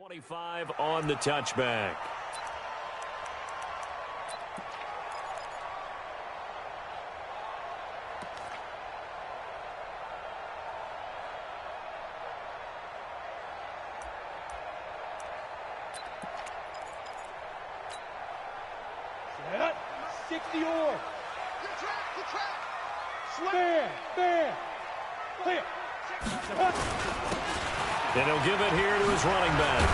25 on the touchback. Set. 60 or. Fair. Clear. And he'll give it here to his running back.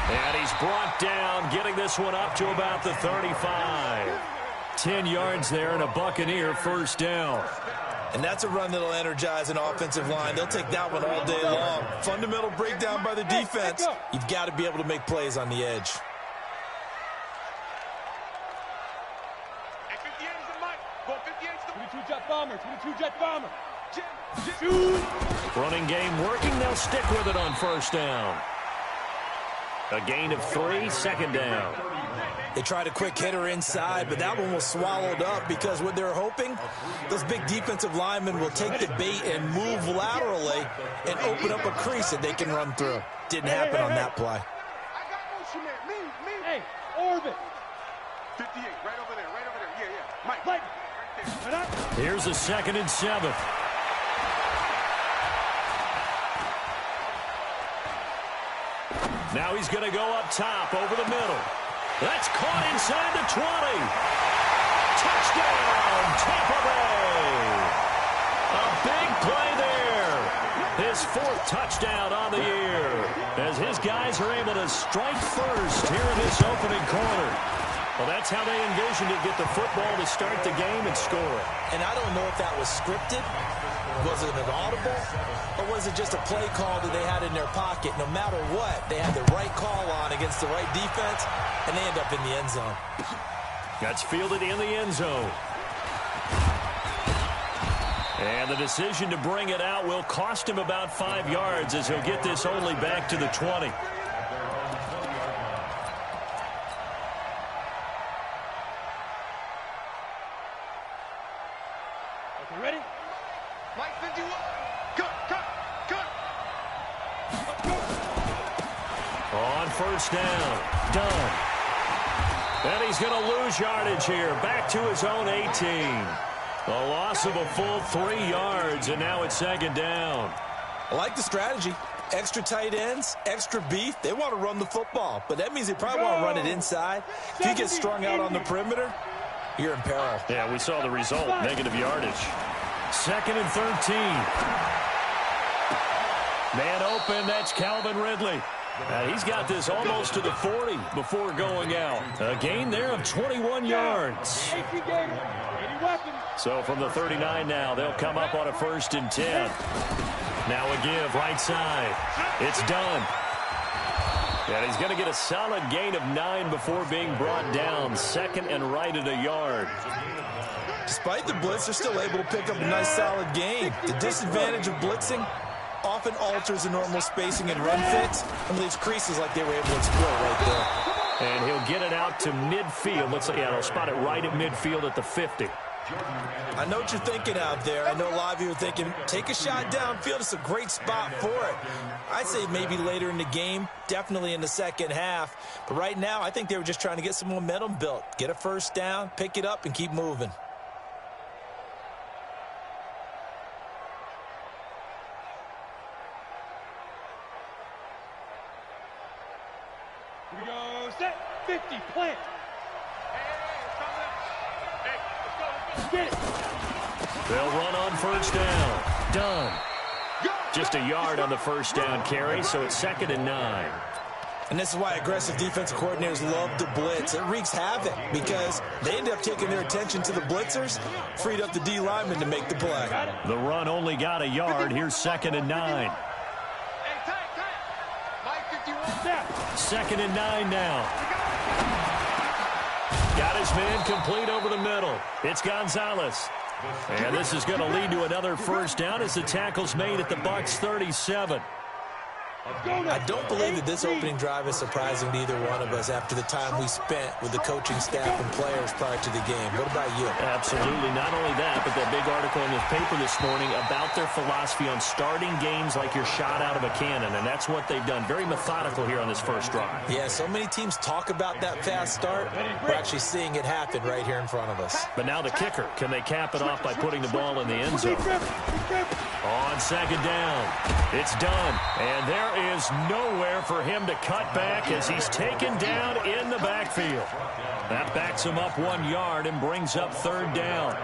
And he's brought down, getting this one up to about the 35. 10 yards there and a Buccaneer first down. And that's a run that'll energize an offensive line. They'll take that one all day long. Fundamental breakdown by the defense. You've got to be able to make plays on the edge. Running game working. They'll stick with it on first down. A gain of 3, second down. They tried a quick hitter inside, but that one was swallowed up because what they're hoping, those big defensive linemen will take the bait and move laterally and open up a crease that they can run through. Didn't happen on that play. Hey, orbit. 58, right over there. Yeah. Mike. Right there. Here's a 2nd and 7. Now he's going to go up top over the middle. That's caught inside the 20. Touchdown, Tampa Bay. A big play there. His 4th touchdown on the year as his guys are able to strike first here in this opening quarter. Well, that's how they envisioned it, get the football to start the game and score. And I don't know if that was scripted. Was it an audible? Or was it just a play call that they had in their pocket? No matter what, they had the right call on against the right defense, and they end up in the end zone. That's fielded in the end zone. And the decision to bring it out will cost him about 5 yards as he'll get this only back to the 20. Ready? Mike 51. Cut. On first down. Done. And he's going to lose yardage here. Back to his own 18. A loss of a full 3 yards, and now it's 2nd down. I like the strategy. Extra tight ends, extra beef. They want to run the football, but that means they probably want to run it inside. If you get strung out on the perimeter, you're in peril. Yeah, we saw the result, negative yardage. 2nd and 13. Man open, that's Calvin Ridley. He's got this almost to the 40 before going out. A gain there of 21 yards. So from the 39 now, they'll come up on a 1st and 10. Now a give, right side. It's done. And he's going to get a solid gain of 9 before being brought down. 2nd and right at a yard. Despite the blitz, they're still able to pick up a nice solid gain. The disadvantage of blitzing often alters the normal spacing and run fits and leaves creases like they were able to exploit right there. And he'll get it out to midfield. Looks like, yeah, they'll spot it right at midfield at the 50. I know what you're thinking out there. I know a lot of you are thinking, take a shot downfield. It's a great spot for it. I'd say maybe later in the game, definitely in the second half. But right now, I think they were just trying to get some momentum built. Get a first down, pick it up, and keep moving. Here we go. Set. 50. Plant. Get it. They'll run on first down. Done. Just a yard on the first down carry, so it's 2nd and 9. And this is why aggressive defensive coordinators love to blitz. It wreaks havoc because they end up taking their attention to the blitzers, freed up the D lineman to make the play. The run only got a yard. Here's 2nd and 9. 2nd and 9 now. Got his man complete over the middle. It's Gonzalez. And this is going to lead to another first down as the tackle's made at the Bucs 37. I don't believe that this opening drive is surprising to either one of us after the time we spent with the coaching staff and players prior to the game. What about you? Absolutely. Not only that, but that big article in the paper this morning about their philosophy on starting games like you're shot out of a cannon, and that's what they've done. Very methodical here on this first drive. Yeah, so many teams talk about that fast start. We're actually seeing it happen right here in front of us. But now the kicker. Can they cap it off by putting the ball in the end zone? On second down, it's done. And there is nowhere for him to cut back as he's taken down in the backfield. That backs him up 1 yard and brings up third down.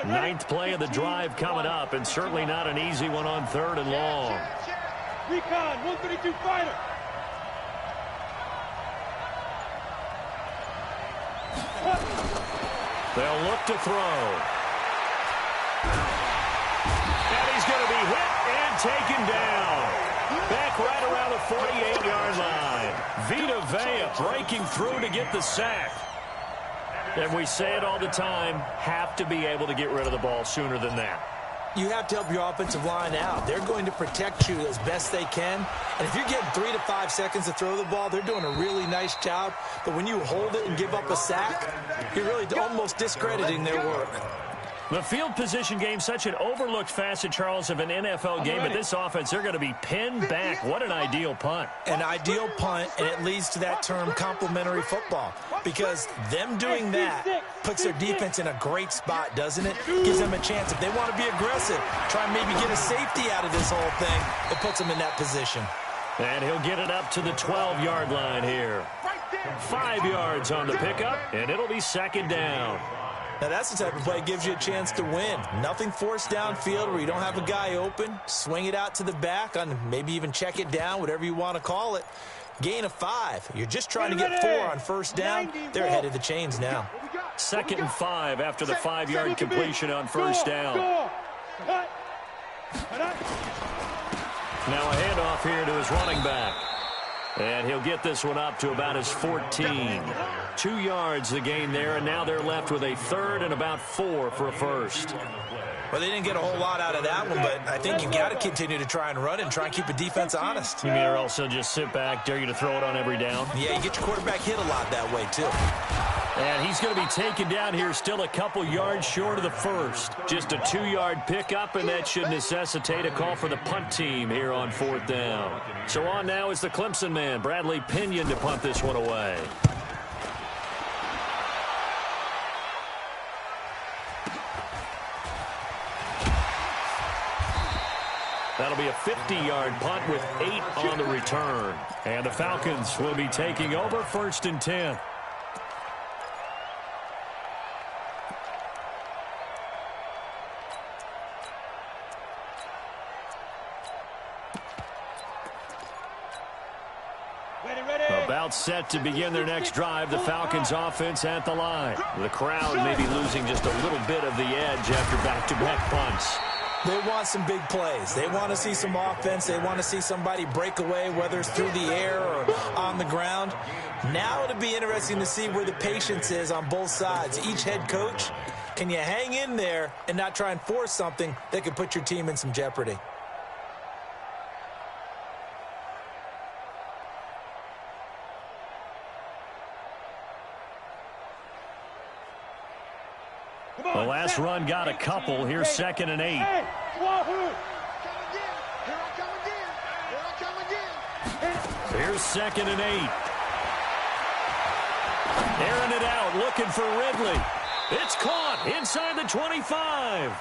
Ninth play of the drive coming up, and certainly not an easy one on third and long. Recon, 132 fighter. They'll look to throw. And he's going to be hit and taken down. Back right around the 48-yard line. Vita Vea breaking through to get the sack. And we say it all the time, have to be able to get rid of the ball sooner than that. You have to help your offensive line out. They're going to protect you as best they can. And if you're getting 3 to 5 seconds to throw the ball, they're doing a really nice job. But when you hold it and give up a sack, you're really almost discrediting their work. The field position game, such an overlooked facet, Charles, of an NFL game. But this offense, they're going to be pinned back. What an ideal punt. An ideal punt, and it leads to that term complementary football. Because them doing that puts their defense in a great spot, doesn't it? Gives them a chance. If they want to be aggressive, try and maybe get a safety out of this whole thing, it puts them in that position. And he'll get it up to the 12-yard line here. 5 yards on the pickup, and it'll be second down. Now, that's the type of play that gives you a chance to win. Nothing forced downfield where you don't have a guy open. Swing it out to the back, on maybe even check it down, whatever you want to call it. Gain of 5. You're just trying to get 4 on first down. They're ahead of the chains now. 2nd and 5 after the 5-yard completion on first down. Now a handoff here to his running back. And he'll get this one up to about his 14. 2 yards the gain there, and now they're left with a third and about 4 for a first. Well, they didn't get a whole lot out of that one, but I think you've got to continue to try and run and try and keep the defense honest. You mean or also just sit back, dare you to throw it on every down? Yeah, you get your quarterback hit a lot that way, too. And he's going to be taken down here still a couple yards short of the first. Just a 2-yard pickup, and that should necessitate a call for the punt team here on 4th down. So on now is the Clemson man, Bradley Pinion, to punt this one away. That'll be a 50-yard punt with 8 on the return. And the Falcons will be taking over 1st and 10. About set to begin their next drive, the Falcons offense at the line. The crowd may be losing just a little bit of the edge after back-to-back punts. They want some big plays. They want to see some offense. They want to see somebody break away, whether it's through the air or on the ground. Now it'll be interesting to see where the patience is on both sides. Each head coach, can you hang in there and not try and force something that could put your team in some jeopardy? The last run got a couple. Here's 2nd and 8. Here's 2nd and 8. Airing it out, looking for Ridley. It's caught inside the 25.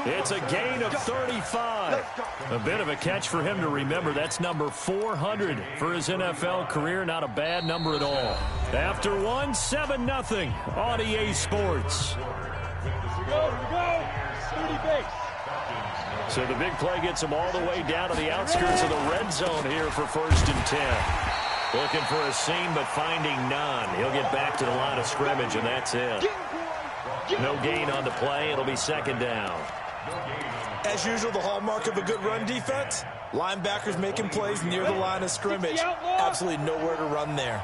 It's a gain of 35. A bit of a catch for him to remember. That's number 400 for his NFL career. Not a bad number at all. After one, 7-0 on EA Sports. Go, 30 base. So the big play gets him all the way down to the outskirts of the red zone here for 1st and 10. Looking for a seam, but finding none. He'll get back to the line of scrimmage, and that's it. No gain on the play. It'll be 2nd down. As usual, the hallmark of a good run defense, linebackers making plays near the line of scrimmage. Absolutely nowhere to run there.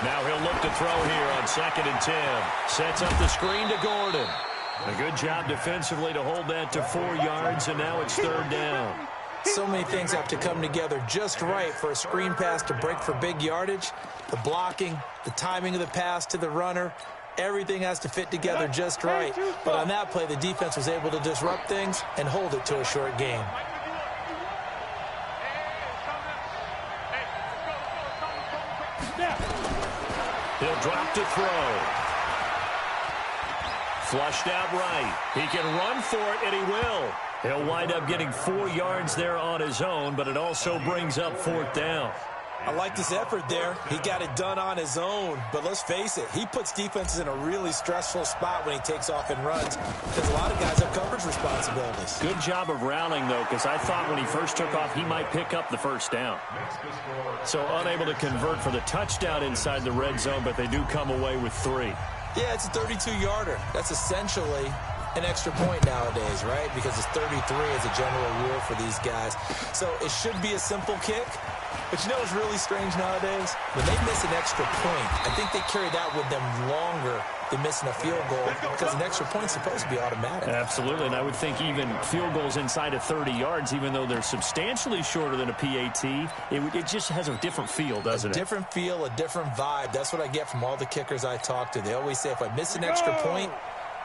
Now he'll look to throw here on 2nd and 10. Sets up the screen to Gordon. A good job defensively to hold that to 4 yards, and now it's 3rd down. So many things have to come together just right for a screen pass to break for big yardage. The blocking, the timing of the pass to the runner, everything has to fit together just right. But on that play, the defense was able to disrupt things and hold it to a short game. He'll drop to throw. Flushed out right. He can run for it, and he will. He'll wind up getting 4 yards there on his own, but it also brings up 4th down. I like this effort there. He got it done on his own. But let's face it, he puts defenses in a really stressful spot when he takes off and runs because a lot of guys have coverage responsibilities. Good job of rallying, though, because I thought when he first took off, he might pick up the 1st down. So unable to convert for the touchdown inside the red zone, but they do come away with 3. Yeah, it's a 32-yarder. That's essentially an extra point nowadays, right? Because it's 33 as a general rule for these guys. So it should be a simple kick. But you know what's really strange nowadays? When they miss an extra point, I think they carry that with them longer than missing a field goal because an extra point's supposed to be automatic. Absolutely, and I would think even field goals inside of 30 yards, even though they're substantially shorter than a PAT, it just has a different feel, doesn't it? A different feel, a different vibe. That's what I get from all the kickers I talk to. They always say if I miss an extra point,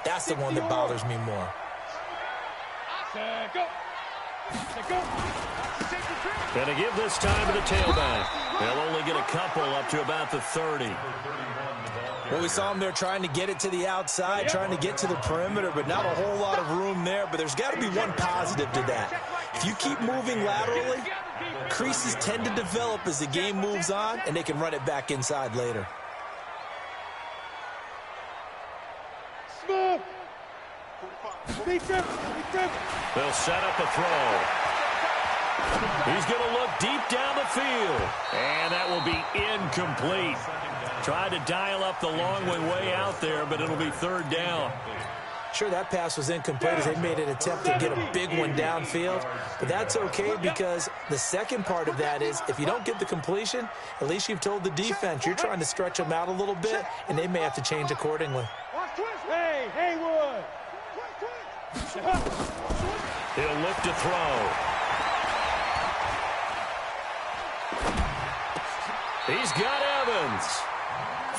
that's the one that bothers me more. Gonna give this time to the tailback. They'll only get a couple up to about the 30. Well, we saw him there trying to get it to the outside, trying to get to the perimeter, but not a whole lot of room there. But there's got to be one positive to that. If you keep moving laterally, creases tend to develop as the game moves on, and they can run it back inside later. Smooth. They'll set up a throw. He's going to look deep down the field. And that will be incomplete. Tried to dial up the long way out there, but it'll be 3rd down. Sure, that pass was incomplete as they made an attempt to get a big one downfield. But that's okay because the second part of that is if you don't get the completion, at least you've told the defense you're trying to stretch them out a little bit, and they may have to change accordingly. Hey, Haywood. He'll look to throw. He's got Evans.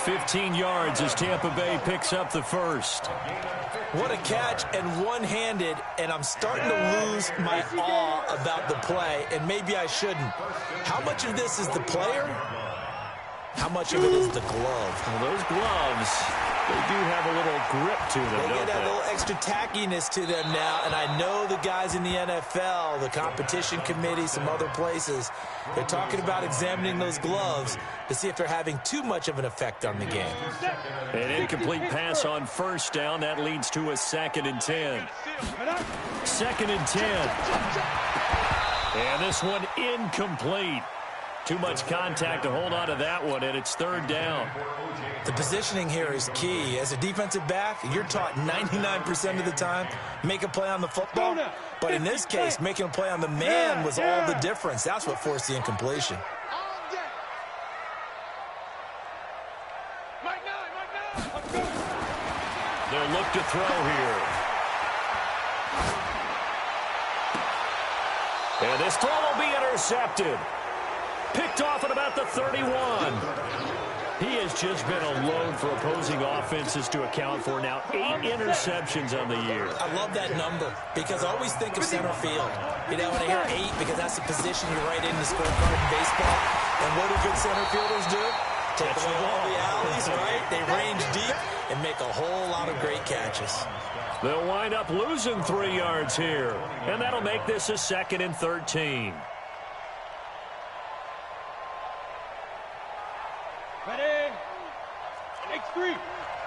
15 yards as Tampa Bay picks up the 1st. What a catch and one-handed, and I'm starting to lose my awe about the play, and maybe I shouldn't. How much of this is the player? How much of it is the glove? Well, those gloves, they do have a little grip to them, They don't get a they? little extra tackiness to them now, and I know the guys in the NFL, the competition committee, some other places, they're talking about examining those gloves to see if they're having too much of an effect on the game. An incomplete pass on 1st down. That leads to a 2nd and 10. 2nd and 10. And this one incomplete. Too much contact to hold on to that one, and it's 3rd down. The positioning here is key. As a defensive back, you're taught 99% of the time, make a play on the football. But in this case, making a play on the man was all the difference. That's what forced the incompletion. They'll look to throw here. And this throw will be intercepted. Picked off at about the 31. He has just been a load for opposing offenses to account for now. 8 interceptions on the year. I love that number because I always think of center field. You know, when I hear 8, because that's the position you write in the scorecard in baseball. And what do good center fielders do? Take away all the alleys, right? They range deep and make a whole lot of great catches. They'll wind up losing 3 yards here. And that'll make this a 2nd and 13. Ready? X3,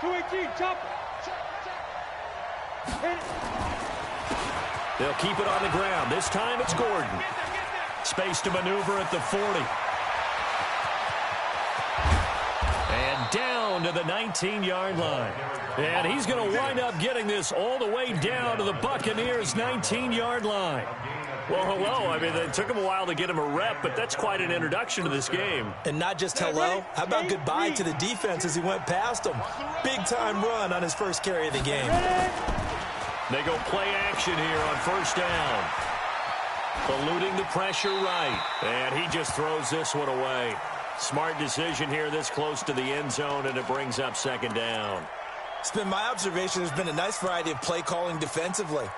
218, chopper. Hit it. They'll keep it on the ground. This time it's Gordon. Space to maneuver at the 40. And to the 19-yard line. And he's going to wind up getting this all the way down to the Buccaneers' 19-yard line. Well, hello. I mean, it took him a while to get him a rep, but that's quite an introduction to this game. And not just hello. How about goodbye to the defense as he went past him? Big-time run on his first carry of the game. They go play action here on first down. Eluding the pressure right. And he just throws this one away. Smart decision here this close to the end zone, and it brings up second down. It's been my observation there's been a nice variety of play calling defensively.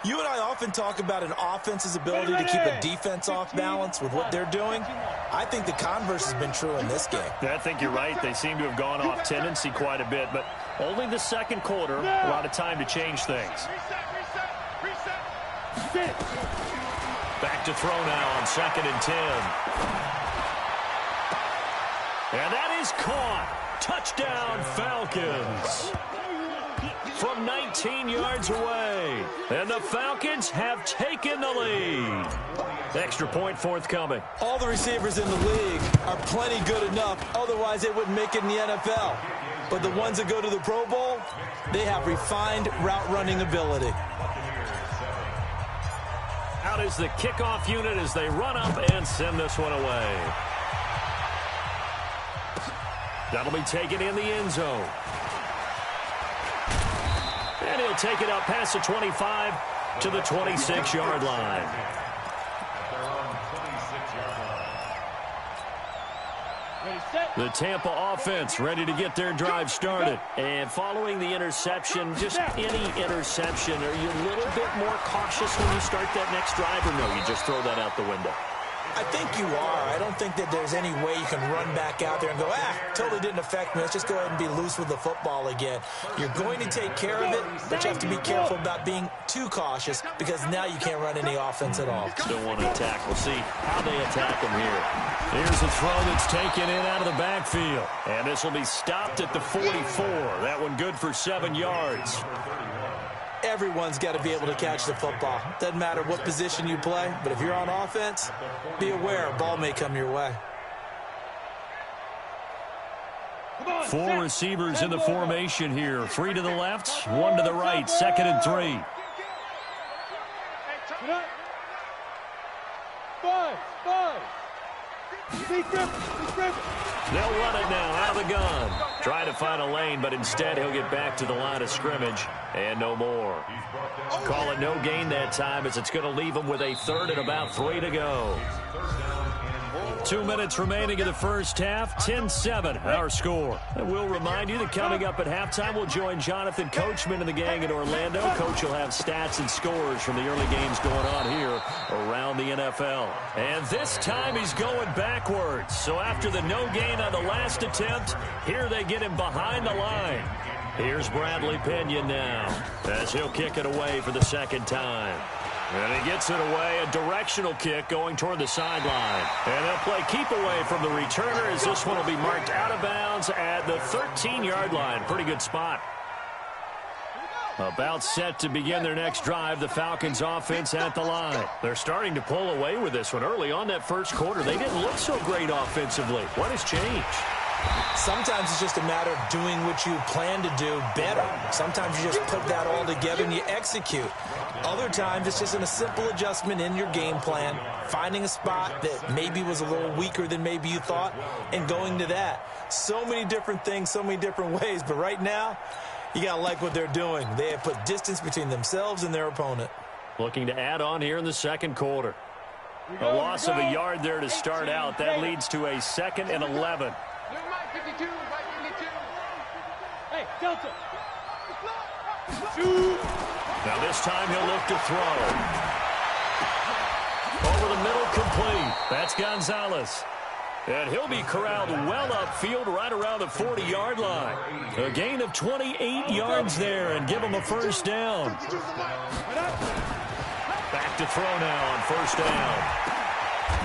You and I often talk about an offense's ability to keep a defense off balance with what they're doing. I think the converse has been true in this game. I think you're right. They seem to have gone off tendency quite a bit, but only the second quarter, a lot of time to change things. Reset. Back to throw now on 2nd and 10. And that is caught. Touchdown, Falcons. From 19 yards away. And the Falcons have taken the lead. Extra point forthcoming. All the receivers in the league are plenty good enough. Otherwise, they wouldn't make it in the NFL. But the ones that go to the Pro Bowl, they have refined route running ability. Out is the kickoff unit as they run up and send this one away. That'll be taken in the end zone. And he'll take it up past the 25 to the 26-yard line. The Tampa offense ready to get their drive started. And following the interception, just any interception, are you a little bit more cautious when you start that next drive, or no, you just throw that out the window? I think you are. I don't think that there's any way you can run back out there and go, totally didn't affect me. Let's just go ahead and be loose with the football again. You're going to take care of it, but you have to be careful about being too cautious because now you can't run any offense at all. Still want to attack. We'll see how they attack him here. Here's a throw that's taken in out of the backfield. And this will be stopped at the 44. That one good for 7 yards. Everyone's got to be able to catch the football. Doesn't matter what position you play, but if you're on offense, be aware a ball may come your way. 4 receivers in the formation here. 3 to the left, 1 to the right. 2nd and 3. Five. They'll run it now out of the gun. Trying to find a lane, but instead he'll get back to the line of scrimmage and no more. Call it no gain that time as it's going to leave him with a 3rd and about 3 to go. 2 minutes remaining in the first half. 10-7 our score. And we'll remind you that coming up at halftime, we'll join Jonathan Coachman and the gang in Orlando. Coach will have stats and scores from the early games going on here around the NFL. And this time he's going backwards. So after the no gain on the last attempt, here they get him behind the line. Here's Bradley Pinion now as he'll kick it away for the second time. And he gets it away, a directional kick going toward the sideline. And they'll play keep away from the returner as this one will be marked out of bounds at the 13-yard line. Pretty good spot. About set to begin their next drive, the Falcons offense at the line. They're starting to pull away with this one. Early on that first quarter, they didn't look so great offensively. What has changed? Sometimes it's just a matter of doing what you plan to do better. Sometimes you just put that all together and you execute. Other times it's just a simple adjustment in your game plan, finding a spot that maybe was a little weaker than maybe you thought, and going to that. So many different things, so many different ways, but right now, you got to like what they're doing. They have put distance between themselves and their opponent. Looking to add on here in the second quarter. A loss of a yard there to start out. That leads to a 2nd and 11. Hey, Delta. Now this time he'll look to throw. Over the middle, complete. That's Gonzalez. And he'll be corralled well upfield right around the 40-yard line. A gain of 28 yards there and give him a first down. Back to throw now on first down.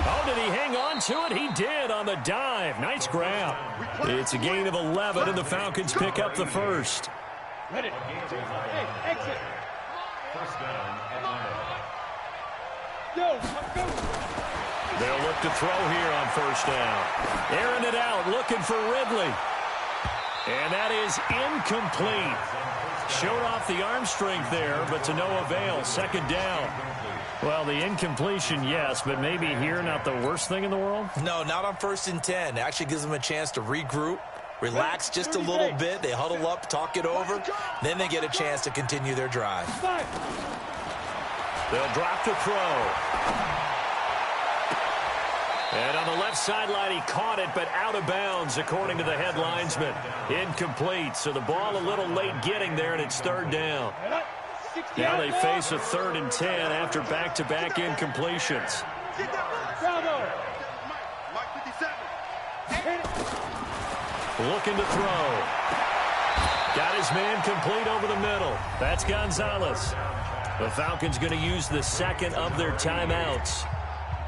Oh, did he hang on to it? He did on the dive. Nice grab. It's a gain of 11, and the Falcons pick up the first. Ready. Hey, exit. First down, Atlanta. Go. They'll look to throw here on first down. Airing it out, looking for Ridley. And that is incomplete. Showed off the arm strength there, but to no avail. Second down. Well, the incompletion, yes, but maybe here not the worst thing in the world? No, not on 1st and 10. Actually gives them a chance to regroup, relax just a little bit. They huddle up, talk it over. Then they get a chance to continue their drive. They'll drop to throw. And on the left sideline, he caught it, but out of bounds, according to the head linesman. Incomplete, so the ball a little late getting there, and it's third down. Now they face a 3rd and 10 after back-to-back incompletions. Looking to throw. Got his man complete over the middle. That's Gonzalez. The Falcons going to use the second of their timeouts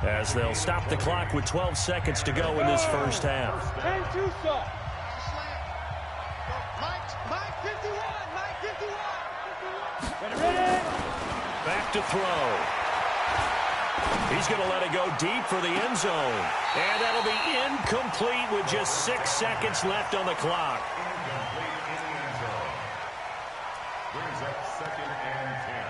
as they'll stop the clock with 12 seconds to go in this first half. Back to throw. He's going to let it go deep for the end zone. And that'll be incomplete with just 6 seconds left on the clock. Brings up 2nd and 10.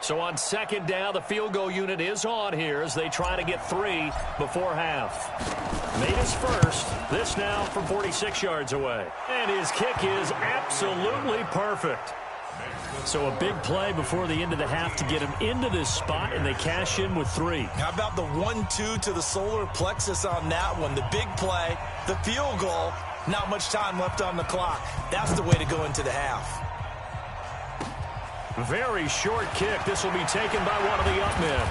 So on second down, the field goal unit is on here as they try to get 3 before half. Made his first. This now from 46 yards away. And his kick is absolutely perfect. So a big play before the end of the half to get him into this spot, and they cash in with 3. How about the 1-2 to the solar plexus on that one? The big play, the field goal, not much time left on the clock. That's the way to go into the half. Very short kick. This will be taken by one of the up men.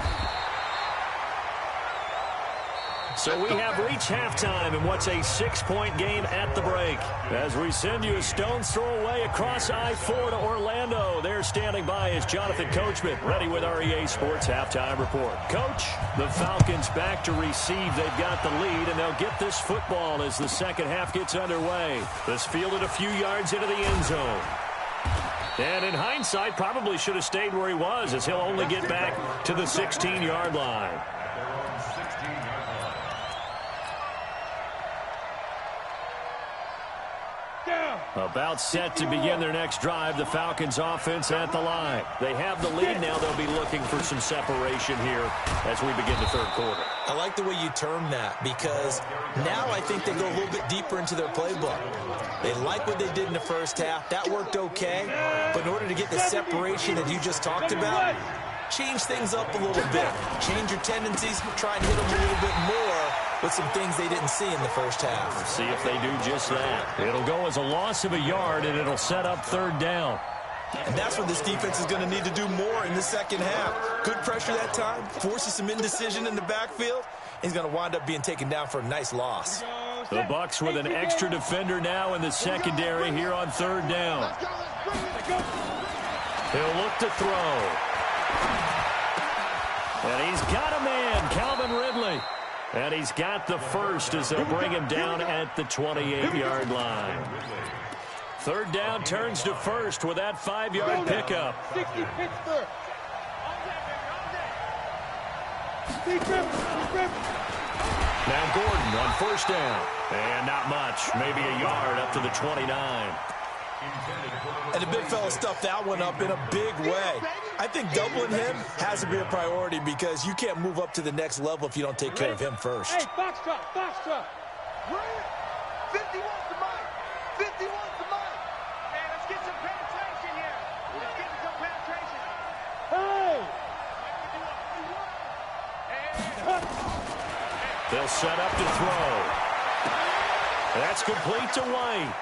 So we have reached halftime in what's a 6-point game at the break. As we send you a stone's throw away across I-4 to Orlando. There standing by is Jonathan Coachman, ready with our EA Sports Halftime Report. Coach, the Falcons back to receive. They've got the lead, and they'll get this football as the second half gets underway. This fielded a few yards into the end zone. And in hindsight, probably should have stayed where he was, as he'll only get back to the 16-yard line. About set to begin their next drive, the Falcons offense at the line. They have the lead now. They'll be looking for some separation here as we begin the third quarter. I like the way you term that, because now I think they go a little bit deeper into their playbook. They like what they did in the first half. That worked okay, but in order to get the separation that you just talked about, change things up a little bit. Change your tendencies, try and hit them a little bit more with some things they didn't see in the first half. See if they do just that. It'll go as a loss of a yard, and it'll set up third down. And that's what this defense is going to need to do more in the second half. Good pressure that time, forces some indecision in the backfield. He's going to wind up being taken down for a nice loss. The Bucs with an extra defender now in the secondary here on third down. He'll look to throw. And he's got a man, Calvin Ridley. And he's got the first as they'll bring him down at the 28-yard line. Third down turns to first with that 5-yard pickup. 60 Pittsburgh. Now Gordon on first down. And not much, maybe a yard up to the 29. And the big fella stuffed that one up in a big way. I think doubling him has to be a priority because you can't move up to the next level if you don't take care of him first. Hey, box truck, box truck. 50 wants the mic. 50 wants the mic. Man, let's get some penetration here. Let's get some penetration. Hey! They'll set up to throw. That's complete to White.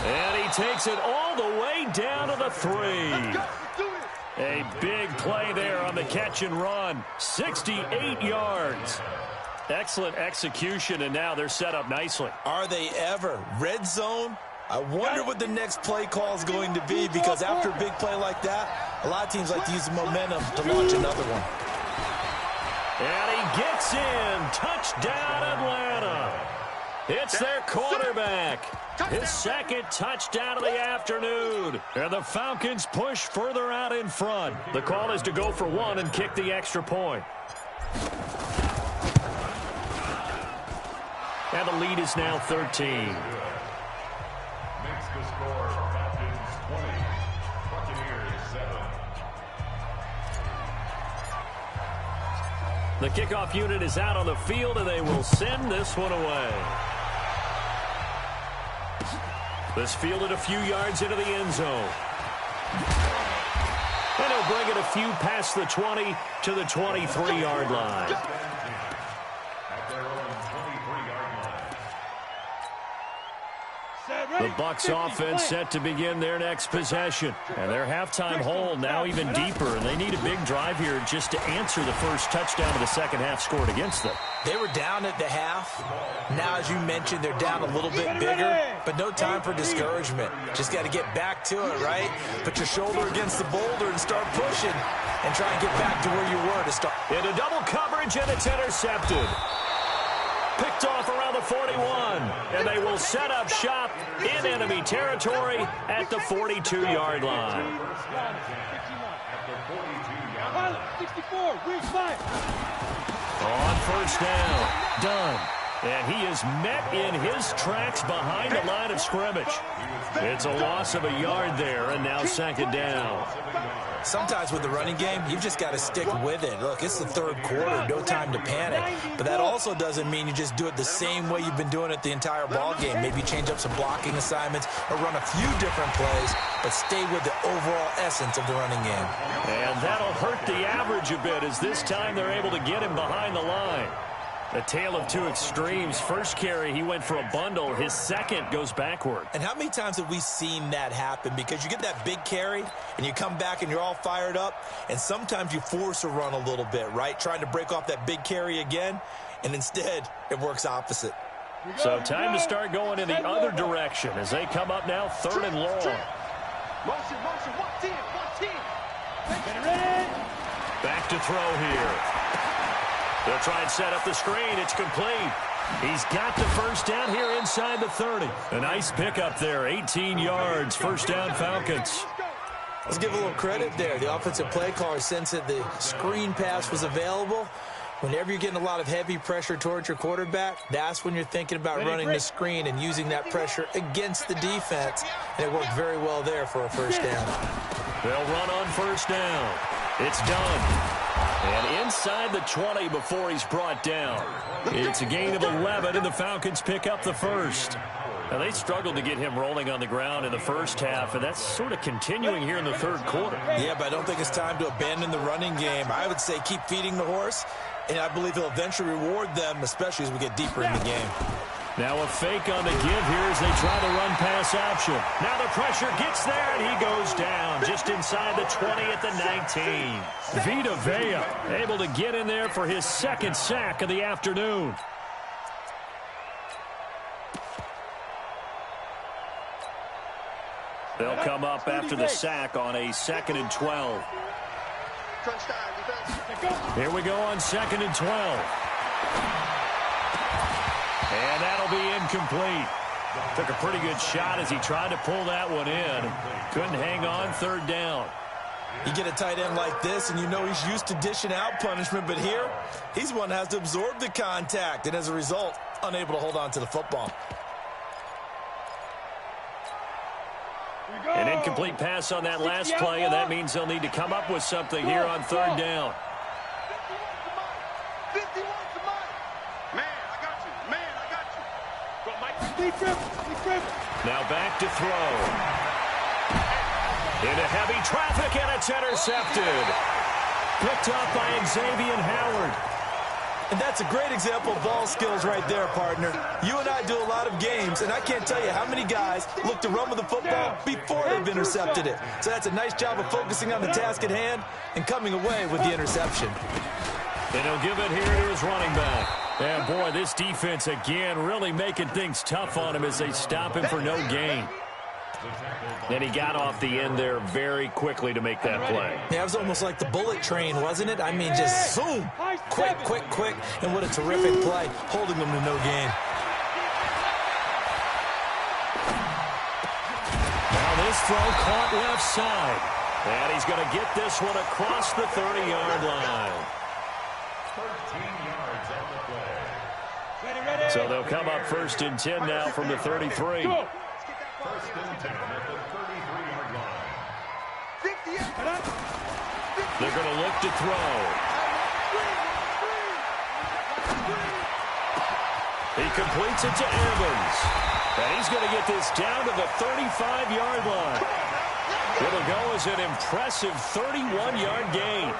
And he takes it all the way down to the 3. A big play there on the catch and run. 68 yards. Excellent execution, and now they're set up nicely. Are they ever? Red zone? I wonder what the next play call is going to be, because after a big play like that, a lot of teams like to use the momentum to launch another one. And he gets in. Touchdown, Atlanta. It's their quarterback. His second touchdown of the afternoon. And the Falcons push further out in front. The call is to go for one and kick the extra point. And the lead is now 13. Makes the score Falcons 20, Buccaneers 7. The kickoff unit is out on the field, and they will send this one away. This fielded a few yards into the end zone. And he'll bring it a few past the 20 to the 23-yard line. At their own 23-yard line. The Bucs offense set to begin their next possession. And their halftime hole now even deeper. And they need a big drive here just to answer the first touchdown of the second half scored against them. They were down at the half. Now, as you mentioned, they're down a little bit bigger, but no time for discouragement. Just got to get back to it, right? Put your shoulder against the boulder and start pushing and try and get back to where you were to start. Into double coverage, and it's intercepted. Picked off around the 41, and they will set up shop in enemy territory at the 42-yard line. Pilot, 64, weak side. On first down, done. And he is met in his tracks behind the line of scrimmage. It's a loss of a yard there, and now second down. Sometimes with the running game, you've just got to stick with it. Look, it's the third quarter, no time to panic. But that also doesn't mean you just do it the same way you've been doing it the entire ball game. Maybe change up some blocking assignments or run a few different plays, but stay with the overall essence of the running game. And that'll hurt the average a bit as this time they're able to get him behind the line. A tale of two extremes. First carry, he went for a bundle. His second goes backward. And how many times have we seen that happen? Because you get that big carry, and you come back and you're all fired up, and sometimes you force a run a little bit, right? Trying to break off that big carry again, and instead it works opposite. So time to start going in the other direction as they come up now third and long. Motion, one team. Back to throw here. They'll try and set up the screen. It's complete. He's got the first down here inside the 30. A nice pickup there, 18 yards, first down Falcons. Let's give a little credit there. The offensive play caller sensed that the screen pass was available. Whenever you're getting a lot of heavy pressure towards your quarterback, that's when you're thinking about running the screen and using that pressure against the defense. And it worked very well there for a first down. They'll run on first down. It's done. And inside the 20 before he's brought down. It's a gain of 11, and the Falcons pick up the first. Now, they struggled to get him rolling on the ground in the first half, and that's sort of continuing here in the third quarter. Yeah, but I don't think it's time to abandon the running game. I would say keep feeding the horse, and I believe he'll eventually reward them, especially as we get deeper in the game. Now a fake on the give here as they try the run-pass option. Now the pressure gets there, and he goes down just inside the 20 at the 19. Vita Vea able to get in there for his second sack of the afternoon. They'll come up after the sack on a 2nd and 12. Here we go on 2nd and 12. And that'll be incomplete. Took a pretty good shot as he tried to pull that one in. Couldn't hang on, third down. You get a tight end like this, and you know he's used to dishing out punishment, but here, he's one that has to absorb the contact, and as a result, unable to hold on to the football. An incomplete pass on that last play, and that means they'll need to come up with something here on third down. 51 to Mike. Man, I got you. Go, Mike. Now back to throw. Into heavy traffic, and it's intercepted. Picked up by Xavier Howard. And that's a great example of ball skills right there, partner. You and I do a lot of games, and I can't tell you how many guys look to run with the football before they've intercepted it. So that's a nice job of focusing on the task at hand and coming away with the interception. And he'll give it here to his running back. And, boy, this defense, again, really making things tough on him as they stop him for no gain. Then he got off the end there very quickly to make that play. Yeah, it was almost like the bullet train, wasn't it? I mean, just zoom, quick, and what a terrific play, holding them to no gain. This throw caught left side. And he's going to get this one across the 30-yard line. 13 yards on the play. Ready. So they'll come up 1st and 10 now from the 33. 1st and 10 at the 33-yard line. They're going to look to throw. He completes it to Evans. And he's going to get this down to the 35-yard line. It'll go as an impressive 31-yard gain.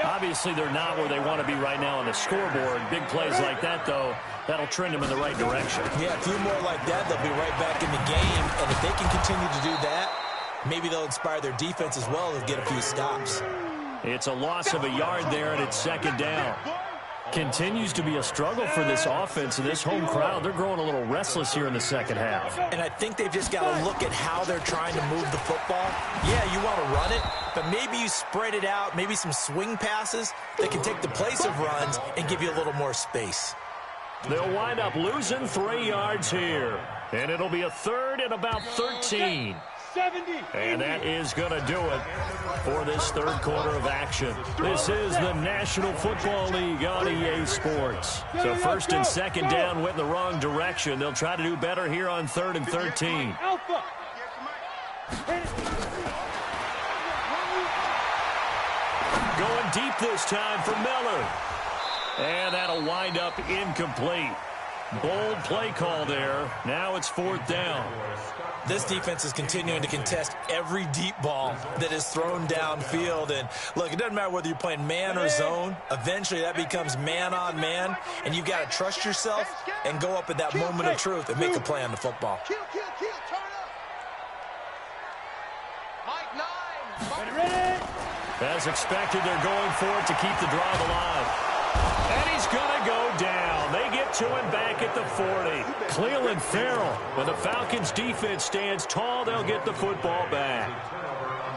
Obviously, they're not where they want to be right now on the scoreboard. Big plays like that, though, that'll trend them in the right direction. Yeah, a few more like that, they'll be right back in the game. And if they can continue to do that, maybe they'll inspire their defense as well and get a few stops. It's a loss of a yard there, and it's 2nd down. Continues to be a struggle for this offense and this home crowd. They're growing a little restless here in the 2nd half. And I think they've just got to look at how they're trying to move the football. Yeah, you want to run it, but maybe you spread it out, maybe some swing passes that can take the place of runs and give you a little more space. They'll wind up losing 3 yards here. And it'll be a 3rd and about 13. 70. And that is going to do it for this 3rd quarter of action. This is the National Football League on EA Sports. So 1st and 2nd down went in the wrong direction. They'll try to do better here on 3rd and 13. Alpha. Going deep this time for Miller. And that'll wind up incomplete. Bold play call there. Now it's 4th down. This defense is continuing to contest every deep ball that is thrown downfield. And, look, it doesn't matter whether you're playing man or zone. Eventually, that becomes man-on-man, and you've got to trust yourself and go up at that moment of truth and make a play on the football. Turn up. Mike 9. Ready. As expected, they're going for it to keep the drive alive. And he's going to go down. They get to him back at the 40. Cleveland Farrell, when the Falcons defense stands tall, they'll get the football back.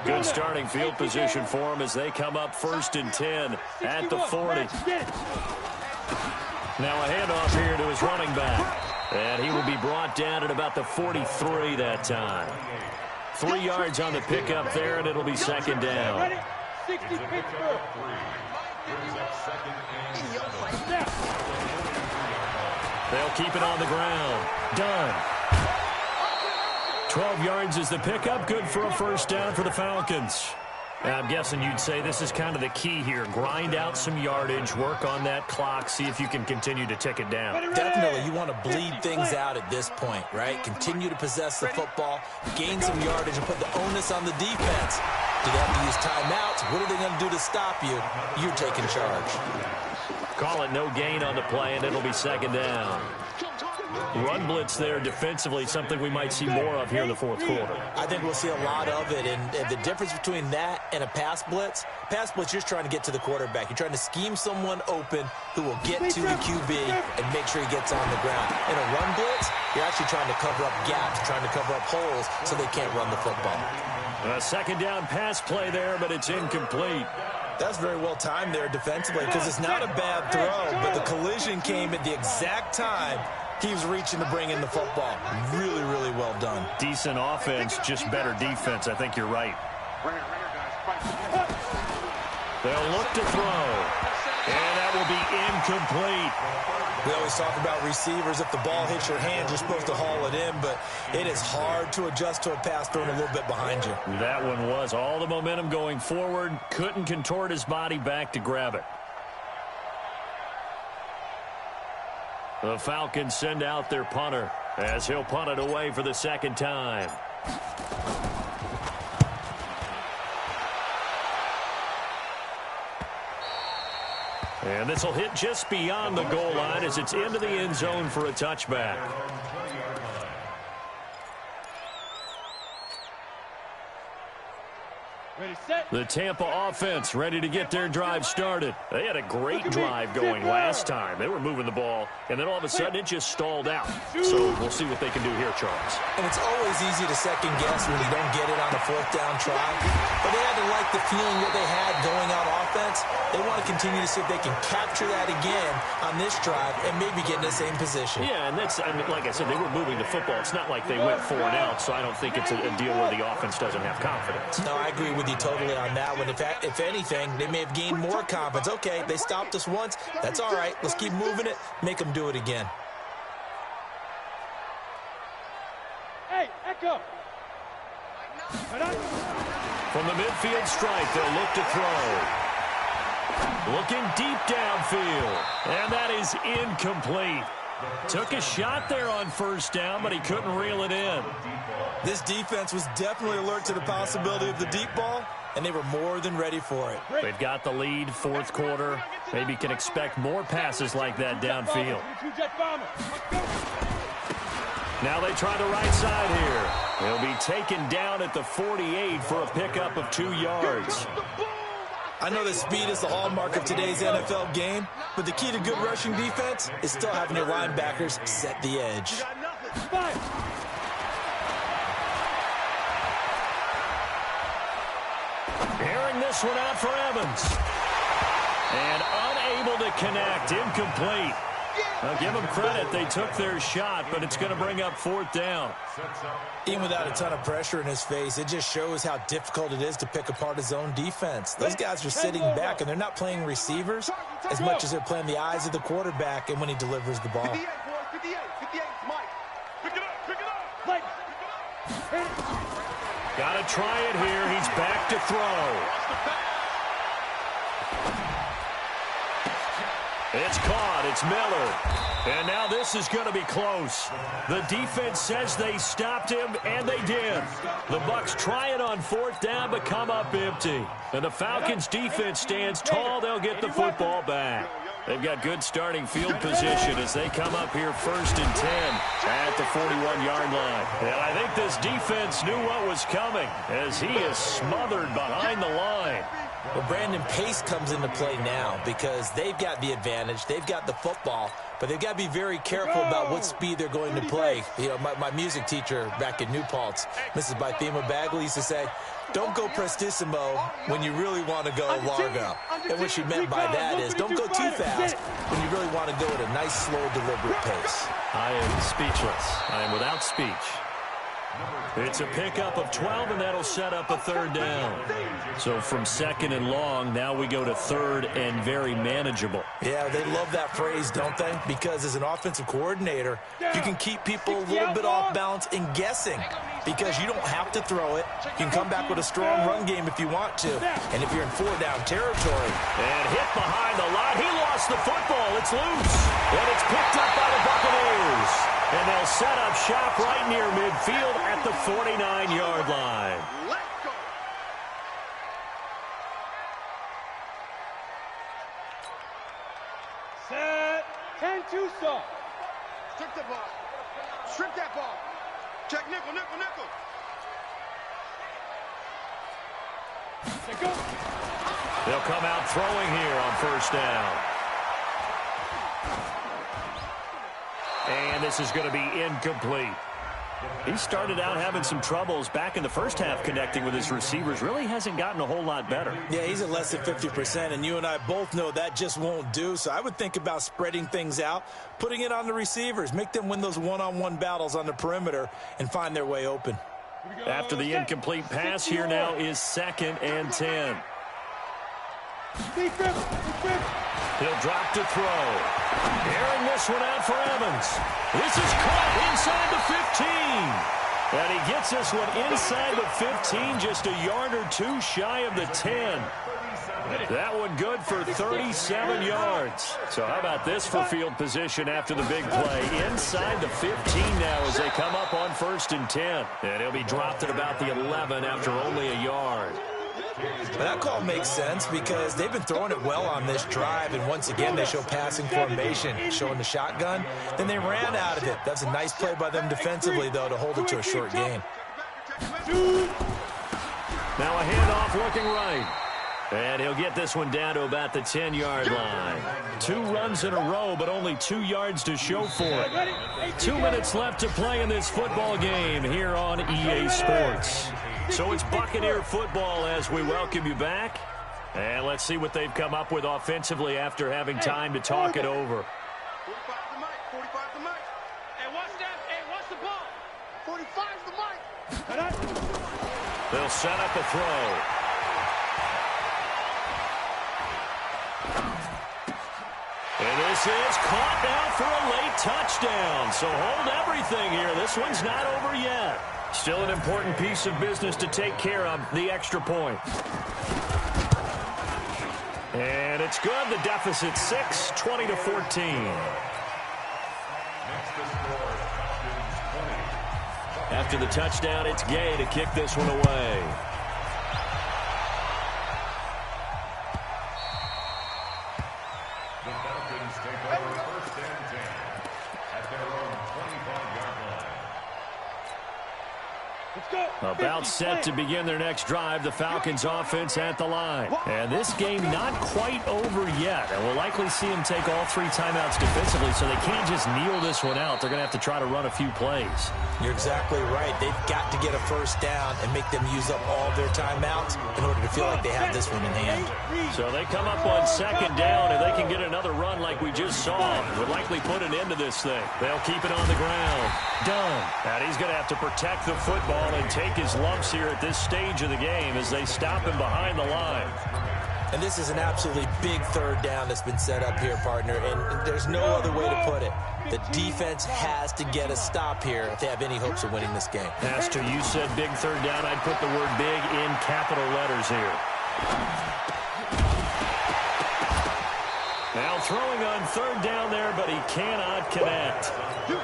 Good starting field position for them as they come up 1st and 10 at the 40. Now a handoff here to his running back. And he will be brought down at about the 43 that time. 3 yards on the pickup there, and it'll be 2nd down. 60 Pittsburgh. They'll keep it on the ground. Done. 12 yards is the pickup. Good for a 1st down for the Falcons. I'm guessing you'd say this is kind of the key here. Grind out some yardage, work on that clock, see if you can continue to tick it down. Definitely, you want to bleed things out at this point, right? Continue to possess the football, gain some yardage, and put the onus on the defense. Do they have to use timeouts? What are they going to do to stop you? You're taking charge. Call it no gain on the play, and it'll be 2nd down. Run blitz there defensively, something we might see more of here in the 4th quarter. I think we'll see a lot of it, and the difference between that and a pass blitz, you're just trying to get to the quarterback. You're trying to scheme someone open who will get to the QB and make sure he gets on the ground. In a run blitz, you're actually trying to cover up gaps, trying to cover up holes so they can't run the football. A 2nd down pass play there, but it's incomplete. That's very well timed there defensively because it's not a bad throw, but the collision came at the exact time he was reaching to bring in the football. Really, really well done. Decent offense, just better defense. I think you're right. They'll look to throw, and that will be incomplete. We always talk about receivers. If the ball hits your hand, you're supposed to haul it in, but it is hard to adjust to a pass thrown a little bit behind you. That one was all the momentum going forward. Couldn't contort his body back to grab it. The Falcons send out their punter as he'll punt it away for the 2nd time. And this will hit just beyond the goal line as it's into the end zone for a touchback. Ready, set. The Tampa offense ready to get their drive started. They had a great drive going last time. They were moving the ball, and then all of a sudden it just stalled out. So we'll see what they can do here, Charles. And it's always easy to second guess when you don't get it on a fourth down try. But they had to like the feeling that they had going on offense. They want to continue to see if they can capture that again on this drive and maybe get in the same position. Yeah, and that's, I mean, like I said, they were moving the football. It's not like they went 4 and out, so I don't think it's a deal where the offense doesn't have confidence. No, I agree with you totally on that one. If anything, they may have gained more confidence. Okay, they stopped us once. That's all right. Let's keep moving it. Make them do it again. Hey, Echo. From the midfield stripe, they'll look to throw. Looking deep downfield, and that is incomplete. Took a shot there on first down, but he couldn't reel it in. This defense was definitely alert to the possibility of the deep ball, and they were more than ready for it. They've got the lead, fourth quarter. Maybe can expect more passes like that downfield. Now they try the right side here. They'll be taken down at the 48 for a pickup of 2 yards. I know that speed is the hallmark of today's NFL game, but the key to good rushing defense is still having your linebackers set the edge. Airing this one out for Evans. And unable to connect, incomplete. Now give them credit, they took their shot, but it's going to bring up 4th down. Even without a ton of pressure in his face, it just shows how difficult it is to pick apart his own defense. Those guys are sitting back, and they're not playing receivers as much as they're playing the eyes of the quarterback and when he delivers the ball. 58, boys, 58, Mike. Pick it up, Mike. Got to try it here. He's back to throw. It's caught. It's Miller. And now this is going to be close. The defense says they stopped him, and they did. The Bucs try it on 4th down, but come up empty. And the Falcons defense stands tall. They'll get the football back. They've got good starting field position as they come up here 1st and 10 at the 41-yard line. And I think this defense knew what was coming as he is smothered behind the line. Well, Brandon, pace comes into play now because they've got the advantage. They've got the football, but they've got to be very careful about what speed they're going to play. You know, my music teacher back in New Paltz, Mrs. Bythema Bagley, used to say, don't go prestissimo when you really want to go largo. And what she meant by that is don't go too fast when you really want to go at a nice, slow, deliberate pace. I am speechless. I am without speech. It's a pickup of 12, and that'll set up a 3rd down. So from 2nd and long, now we go to 3rd and very manageable. Yeah, they love that phrase, don't they? Because as an offensive coordinator, you can keep people a little bit off balance and guessing because you don't have to throw it. You can come back with a strong run game if you want to. And if you're in 4-down territory. And hit behind the line. He lost the football. It's loose. And it's picked up by the Buccaneers. And they'll set up shop right near midfield at the 49-yard line. Let's go. Set. 10-2 soft. Strip that ball. Strip that ball. Check nickel, nickel, nickel. Let go. They'll come out throwing here on 1st down. And this is going to be incomplete. He started out having some troubles back in the first half connecting with his receivers. Really hasn't gotten a whole lot better. Yeah, he's at less than 50%, and you and I both know that just won't do. So I would think about spreading things out, putting it on the receivers, make them win those one-on-one battles on the perimeter and find their way open. After the incomplete pass, here now is 2nd and 10. He'll drop to throw. Airing this one out for Evans. This is caught inside the 15. And he gets this one inside the 15, just a yard or 2 shy of the 10. That one good for 37 yards. So how about this for field position after the big play? Inside the 15 now as they come up on 1st and 10. And he'll be dropped at about the 11 after only a yard. But that call makes sense because they've been throwing it well on this drive, and once again they show passing formation, showing the shotgun. Then they ran out of it. That's a nice play by them defensively, though, to hold it to a short gain. Now a handoff looking right. And he'll get this one down to about the 10-yard line. 2 runs in a row, but only 2 yards to show for it. 2 minutes left to play in this football game here on EA Sports. So it's Buccaneer football as we welcome you back. And let's see what they've come up with offensively after having time to talk it over. 45 the mic. 45 the mic. Hey, watch that. Hey, watch the ball. 45's the mic. They'll set up a throw. And this is caught now for a late touchdown. So hold everything here. This one's not over yet. Still an important piece of business to take care of, the extra point. And it's good. The deficit 6, 20-14. After the touchdown, it's Gay to kick this one away. The Falcons take over 1st and 10 at their own 25-yard line. About set to begin their next drive, the Falcons offense at the line. And this game not quite over yet. And we'll likely see them take all 3 timeouts defensively, so they can't just kneel this one out. They're going to have to try to run a few plays. You're exactly right. They've got to get a first down and make them use up all their timeouts in order to feel like they have this one in hand. So they come up on 2nd down, and they can get another run like we just saw. Would likely put an end to this thing. They'll keep it on the ground. Done. And he's going to have to protect the football and take his lumps here at this stage of the game as they stop him behind the line. And this is an absolutely big 3rd down that's been set up here, partner, and there's no other way to put it. The defense has to get a stop here if they have any hopes of winning this game. Pastor, you said big 3rd down. I'd put the word big in capital letters here. Now throwing on 3rd down there, but he cannot connect.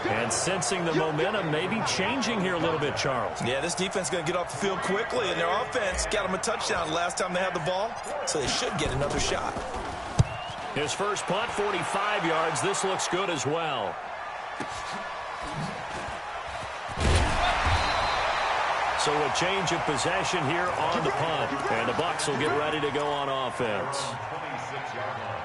And sensing the momentum maybe changing here a little bit, Charles. Yeah, this defense is going to get off the field quickly, and their offense got them a touchdown last time they had the ball, so they should get another shot. His first punt, 45 yards. This looks good as well. So a change of possession here on the punt. And the Bucs will get ready to go on offense. 26-yard line.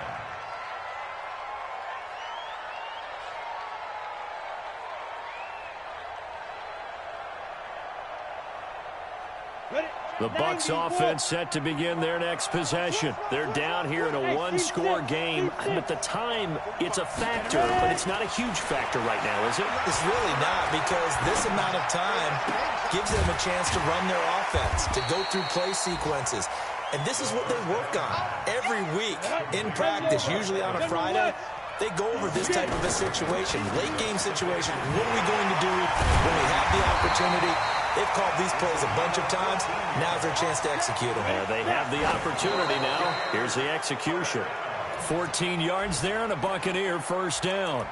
The Bucs offense set to begin their next possession. They're down here in a 1-score game. At the time, it's a factor, but it's not a huge factor right now, is it? It's really not, because this amount of time gives them a chance to run their offense, to go through play sequences. And this is what they work on every week in practice, usually on a Friday. They go over this type of a situation, late game situation. What are we going to do when we have the opportunity? They've called these plays a bunch of times. Now's their chance to execute them. Yeah, they have the opportunity now. Here's the execution. 14 yards there and a Buccaneer 1st down.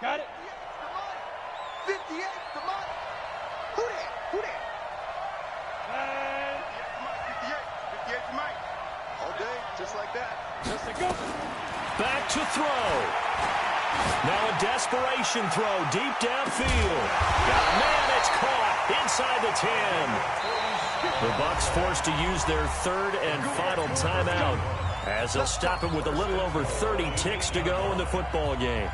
Got it. 58 the mic. Who that? Who that? 58 the mic. All day, just like that. Just a go. Back to throw. Now a desperation throw deep downfield. Oh, man, it's caught inside the 10. The Bucs forced to use their 3rd and final timeout as they'll stop it with a little over 30 ticks to go in the football game.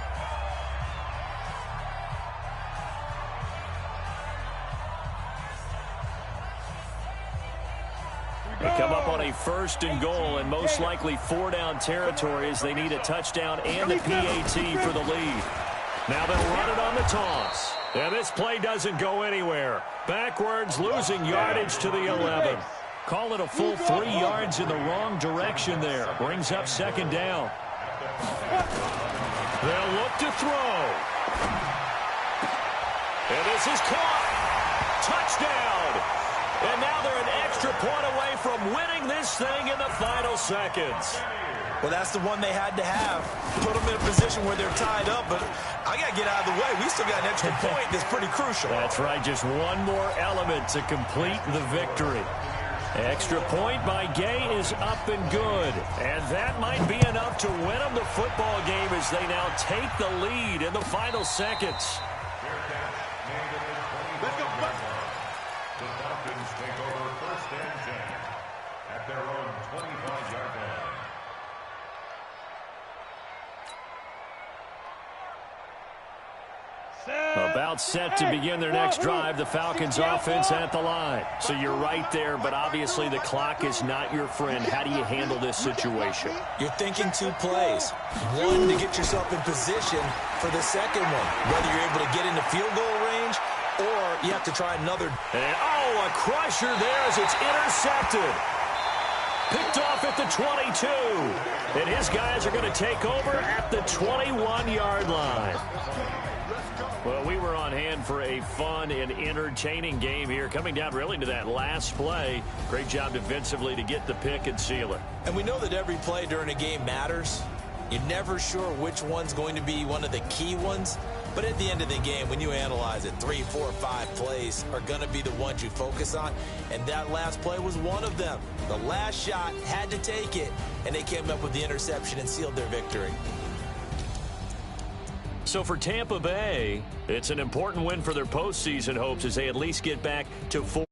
They come up on a 1st and goal, and most likely 4-down territory as they need a touchdown and the PAT for the lead. Now they'll run it on the toss. And this play doesn't go anywhere. Backwards, losing yardage to the 11. Call it a full 3 yards in the wrong direction there. Brings up 2nd down. They'll look to throw. And this is caught. Touchdown. And now they're an extra point away from winning this thing in the final seconds. Well, that's the one they had to have. Put them in a position where they're tied up, but I got to get out of the way. We still got an extra point that's pretty crucial. That's right, just one more element to complete the victory. Extra point by Gay is up and good. And that might be enough to win them the football game as they now take the lead in the final seconds. Let's go. The Falcons take over 1st and 10 at their own 25-yard line. About set to begin their next drive, the Falcons offense at the line. So you're right there, but obviously the clock is not your friend. How do you handle this situation? You're thinking 2 plays. One, to get yourself in position for the second one, whether you're able to get into field goal range or you have to try another. And, oh, a crusher there as it's intercepted. Picked off at the 22. And his guys are going to take over at the 21-yard line. Well, we were on hand for a fun and entertaining game here, coming down really to that last play. Great job defensively to get the pick and seal it. And we know that every play during a game matters. You're never sure which one's going to be one of the key ones. But at the end of the game, when you analyze it, 3, 4, 5 plays are going to be the ones you focus on. And that last play was one of them. The last shot had to take it, and they came up with the interception and sealed their victory. So for Tampa Bay, it's an important win for their postseason hopes as they at least get back to 4.